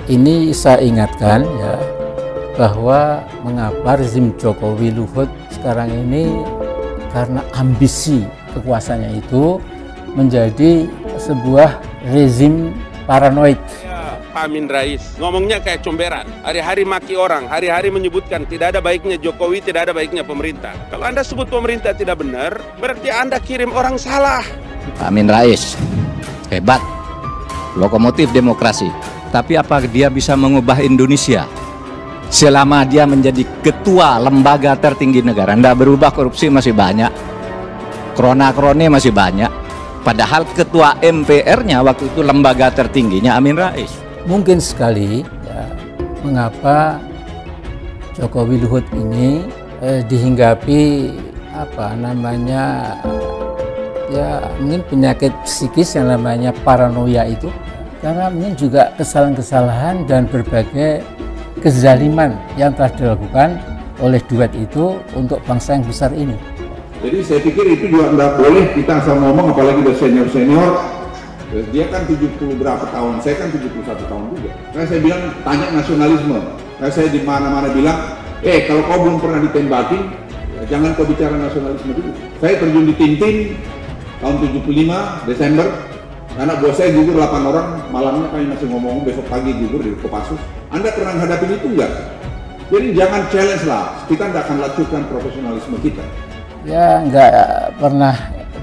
ini saya ingatkan ya, bahwa mengapa rezim Jokowi Luhut sekarang ini karena ambisi kekuasaannya itu menjadi sebuah rezim paranoid. Pak Amin Rais ngomongnya kayak comberan, hari-hari maki orang, hari-hari menyebutkan tidak ada baiknya Jokowi, tidak ada baiknya pemerintah. Kalau Anda sebut pemerintah tidak benar, berarti Anda kirim orang salah. Pak Amin Rais hebat, lokomotif demokrasi. Tapi apa dia bisa mengubah Indonesia? Selama dia menjadi ketua lembaga tertinggi negara, tidak berubah, korupsi masih banyak, krona-krone masih banyak. Padahal ketua MPR-nya waktu itu lembaga tertingginya Amin Rais. Mungkin sekali ya, mengapa Jokowi Luhut ini dihinggapi ya mungkin penyakit psikis yang namanya paranoia itu, karena mungkin juga kesalahan-kesalahan dan berbagai kezaliman yang telah dilakukan oleh duet itu untuk bangsa yang besar ini. Jadi saya pikir itu juga nggak boleh kita asal ngomong, apalagi udah senior-senior. Dia kan 70 berapa tahun, saya kan 71 tahun juga. Karena saya bilang tanya nasionalisme. Karena saya di mana-mana bilang, kalau kau belum pernah ditembakin, ya jangan kau bicara nasionalisme dulu. Saya terjun di Tintin tahun 75 Desember. Karena bos saya gugur 8 orang, malamnya kami masih ngomong besok pagi gugur di Kopassus. Anda pernah menghadapi itu enggak? Jadi jangan challenge lah, kita nggak akan lakukan profesionalisme kita. Ya nggak pernah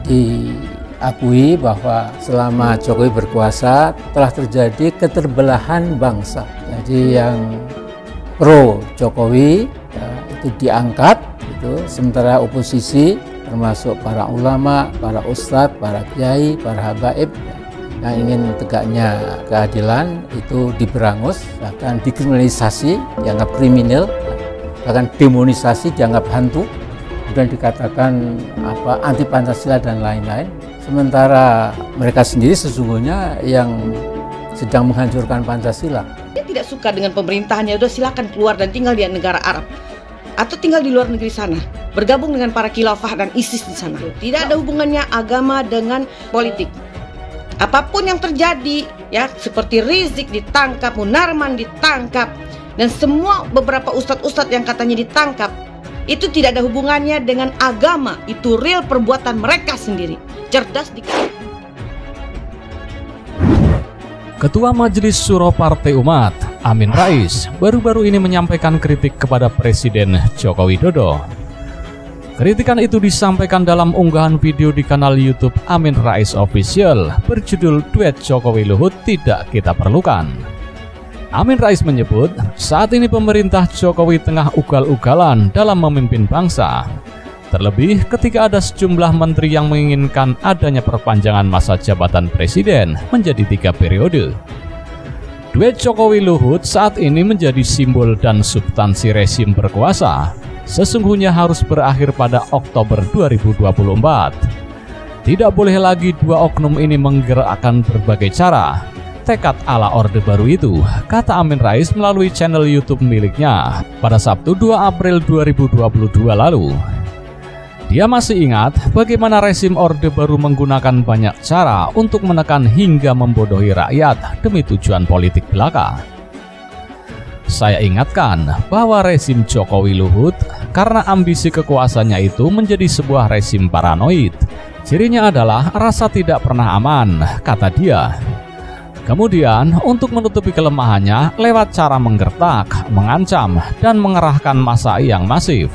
diakui bahwa selama Jokowi berkuasa telah terjadi keterbelahan bangsa. Jadi yang pro Jokowi ya, itu diangkat, itu, sementara oposisi termasuk para ulama, para ustadz, para kiai, para habaib yang ingin tegaknya keadilan itu diberangus, bahkan dikriminalisasi, dianggap kriminal, bahkan demonisasi, dianggap hantu, kemudian dikatakan anti Pancasila dan lain-lain. Sementara mereka sendiri sesungguhnya yang sedang menghancurkan Pancasila. Dia tidak suka dengan pemerintahannya, udah silakan keluar dan tinggal di negara Arab atau tinggal di luar negeri sana, bergabung dengan para khilafah dan ISIS di sana. Tidak ada hubungannya agama dengan politik. Apapun yang terjadi, ya seperti Rizik ditangkap, Munarman ditangkap, dan semua beberapa ustadz-ustadz yang katanya ditangkap, itu tidak ada hubungannya dengan agama. Itu real perbuatan mereka sendiri. Cerdas dikit. Ketua Majelis Syuro Partai Umat, Amin Rais, baru-baru ini menyampaikan kritik kepada Presiden Joko Widodo. Kritikan itu disampaikan dalam unggahan video di kanal YouTube Amin Rais Official berjudul Duet Jokowi Luhut Tidak Kita Perlukan. Amin Rais menyebut saat ini pemerintah Jokowi tengah ugal-ugalan dalam memimpin bangsa. Terlebih ketika ada sejumlah menteri yang menginginkan adanya perpanjangan masa jabatan presiden menjadi 3 periode. Duet Jokowi Luhut saat ini menjadi simbol dan substansi rezim berkuasa. Sesungguhnya harus berakhir pada Oktober 2024. Tidak boleh lagi dua oknum ini menggerakkan berbagai cara. Tekad ala Orde Baru itu, kata Amin Rais melalui channel YouTube miliknya pada Sabtu 2 April 2022 lalu. Dia masih ingat bagaimana rezim Orde Baru menggunakan banyak cara untuk menekan hingga membodohi rakyat demi tujuan politik belaka. Saya ingatkan bahwa rezim Jokowi Luhut karena ambisi kekuasaannya itu menjadi sebuah rezim paranoid. Cirinya adalah rasa tidak pernah aman, kata dia. Kemudian untuk menutupi kelemahannya lewat cara menggertak, mengancam, dan mengerahkan massa yang masif.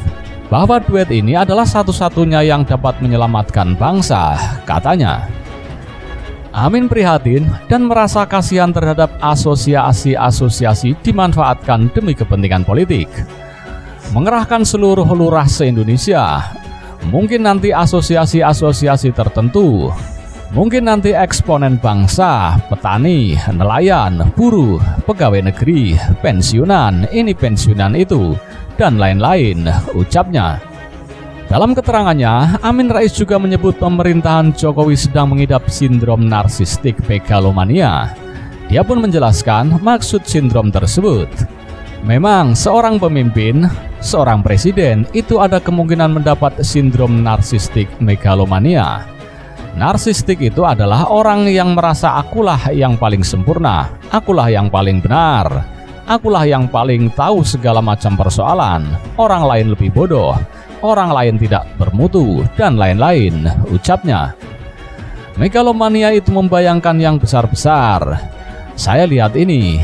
Bahwa duet ini adalah satu-satunya yang dapat menyelamatkan bangsa, katanya. Amin prihatin dan merasa kasihan terhadap asosiasi-asosiasi dimanfaatkan demi kepentingan politik. Mengerahkan seluruh lurah se-Indonesia, mungkin nanti asosiasi-asosiasi tertentu, mungkin nanti eksponen bangsa, petani, nelayan, buruh, pegawai negeri, pensiunan, ini pensiunan itu, dan lain-lain, ucapnya. Dalam keterangannya, Amin Rais juga menyebut pemerintahan Jokowi sedang mengidap sindrom narsistik megalomania. Dia pun menjelaskan maksud sindrom tersebut. Memang seorang pemimpin, seorang presiden itu ada kemungkinan mendapat sindrom narsistik megalomania. Narsistik itu adalah orang yang merasa akulah yang paling sempurna, akulah yang paling benar, akulah yang paling tahu segala macam persoalan, orang lain lebih bodoh, orang lain tidak bermutu, dan lain-lain, ucapnya. Megalomania itu membayangkan yang besar-besar. Saya lihat ini.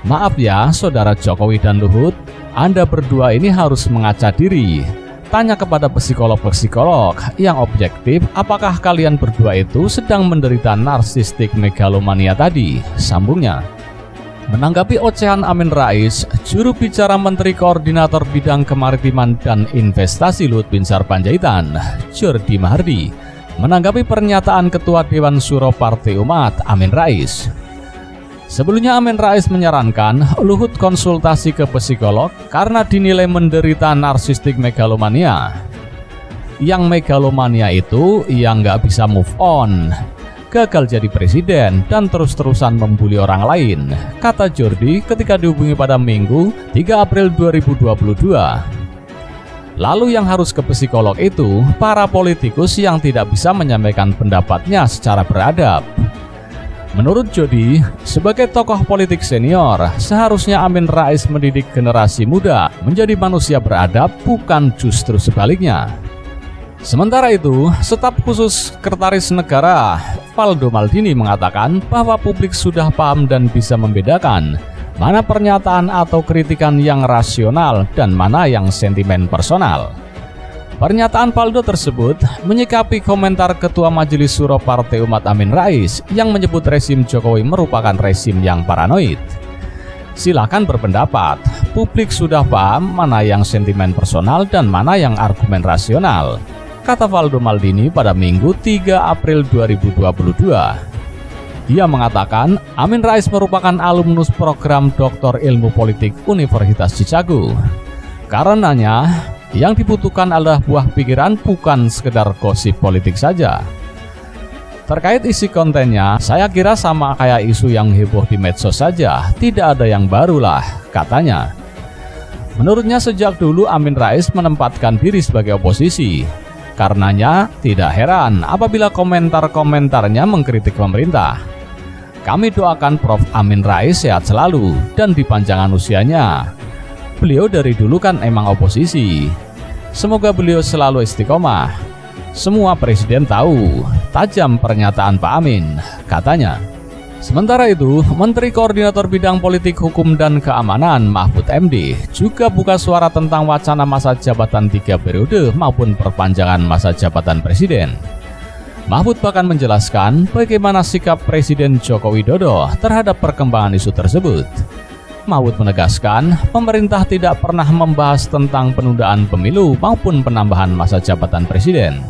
Maaf ya, Saudara Jokowi dan Luhut, Anda berdua ini harus mengaca diri. Tanya kepada psikolog-psikolog yang objektif, apakah kalian berdua itu sedang menderita narsistik megalomania tadi, sambungnya. Menanggapi ocehan Amin Rais, juru bicara Menteri Koordinator Bidang Kemaritiman dan Investasi Luhut Binsar Panjaitan, Jordi Mahardi, menanggapi pernyataan Ketua Dewan Syuro Partai Umat, Amin Rais. Sebelumnya Amin Rais menyarankan Luhut konsultasi ke psikolog karena dinilai menderita narsistik megalomania. Yang megalomania itu yang nggak bisa move on, gagal jadi presiden dan terus-terusan membuli orang lain, kata Jordi ketika dihubungi pada Minggu 3 April 2022. Lalu yang harus ke psikolog itu para politikus yang tidak bisa menyampaikan pendapatnya secara beradab. Menurut Jordi, sebagai tokoh politik senior, seharusnya Amin Rais mendidik generasi muda menjadi manusia beradab, bukan justru sebaliknya. Sementara itu, Staf Khusus Sekretaris Negara Valdo Maldini mengatakan bahwa publik sudah paham dan bisa membedakan mana pernyataan atau kritikan yang rasional dan mana yang sentimen personal. Pernyataan Valdo tersebut menyikapi komentar Ketua Majelis Syuro Partai Umat Amin Rais yang menyebut rezim Jokowi merupakan rezim yang paranoid. Silakan berpendapat, publik sudah paham mana yang sentimen personal dan mana yang argumen rasional, kata Valdo Maldini pada Minggu 3 April 2022. Dia mengatakan Amin Rais merupakan alumnus program Doktor Ilmu Politik Universitas Chicago. Karenanya, yang dibutuhkan adalah buah pikiran, bukan sekedar gosip politik saja. Terkait isi kontennya, saya kira sama kayak isu yang heboh di medsos saja, tidak ada yang barulah, katanya. Menurutnya sejak dulu Amin Rais menempatkan diri sebagai oposisi. Karenanya tidak heran apabila komentar-komentarnya mengkritik pemerintah. Kami doakan Prof. Amin Rais sehat selalu dan dipanjangkan usianya. Beliau dari dulu kan emang oposisi. Semoga beliau selalu istiqomah. Semua presiden tahu, tajam pernyataan Pak Amin, katanya. Sementara itu, Menteri Koordinator Bidang Politik, Hukum, dan Keamanan Mahfud MD juga buka suara tentang wacana masa jabatan 3 periode maupun perpanjangan masa jabatan presiden. Mahfud bahkan menjelaskan bagaimana sikap Presiden Joko Widodo terhadap perkembangan isu tersebut. Mahfud menegaskan pemerintah tidak pernah membahas tentang penundaan pemilu maupun penambahan masa jabatan presiden.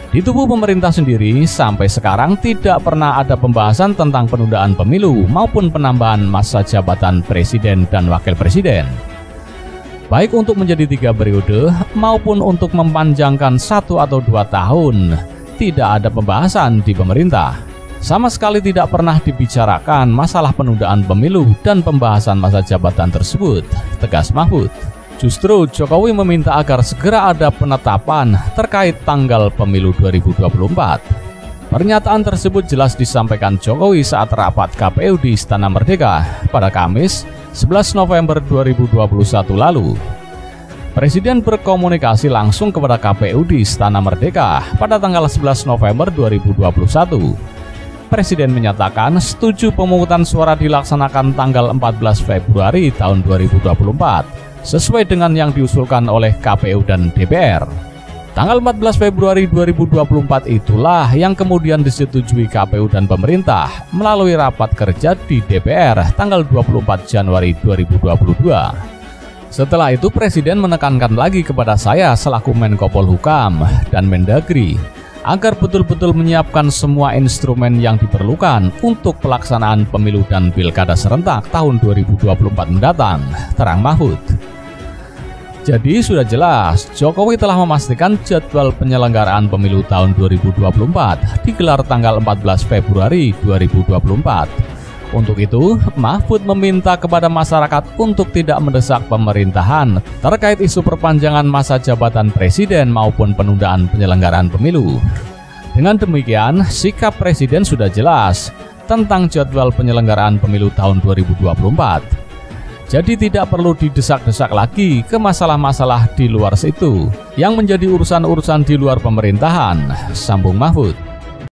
Di tubuh pemerintah sendiri sampai sekarang tidak pernah ada pembahasan tentang penundaan pemilu maupun penambahan masa jabatan presiden dan wakil presiden. Baik untuk menjadi 3 periode maupun untuk memanjangkan 1 atau 2 tahun, tidak ada pembahasan di pemerintah. Sama sekali tidak pernah dibicarakan masalah penundaan pemilu dan pembahasan masa jabatan tersebut, tegas Mahfud. Justru Jokowi meminta agar segera ada penetapan terkait tanggal pemilu 2024. Pernyataan tersebut jelas disampaikan Jokowi saat rapat KPU di Istana Merdeka pada Kamis 11 November 2021 lalu. Presiden berkomunikasi langsung kepada KPU di Istana Merdeka pada tanggal 11 November 2021. Presiden menyatakan setuju pemungutan suara dilaksanakan tanggal 14 Februari tahun 2024 sesuai dengan yang diusulkan oleh KPU dan DPR. Tanggal 14 Februari 2024 itulah yang kemudian disetujui KPU dan pemerintah melalui rapat kerja di DPR tanggal 24 Januari 2022. Setelah itu Presiden menekankan lagi kepada saya selaku Menko Polhukam dan Mendagri agar betul-betul menyiapkan semua instrumen yang diperlukan untuk pelaksanaan pemilu dan pilkada serentak tahun 2024 mendatang, terang Mahfud. Jadi sudah jelas, Jokowi telah memastikan jadwal penyelenggaraan pemilu tahun 2024 digelar tanggal 14 Februari 2024. Untuk itu, Mahfud meminta kepada masyarakat untuk tidak mendesak pemerintahan terkait isu perpanjangan masa jabatan presiden maupun penundaan penyelenggaraan pemilu. Dengan demikian, sikap Presiden sudah jelas tentang jadwal penyelenggaraan pemilu tahun 2024. Jadi tidak perlu didesak-desak lagi ke masalah-masalah di luar situ yang menjadi urusan-urusan di luar pemerintahan, sambung Mahfud.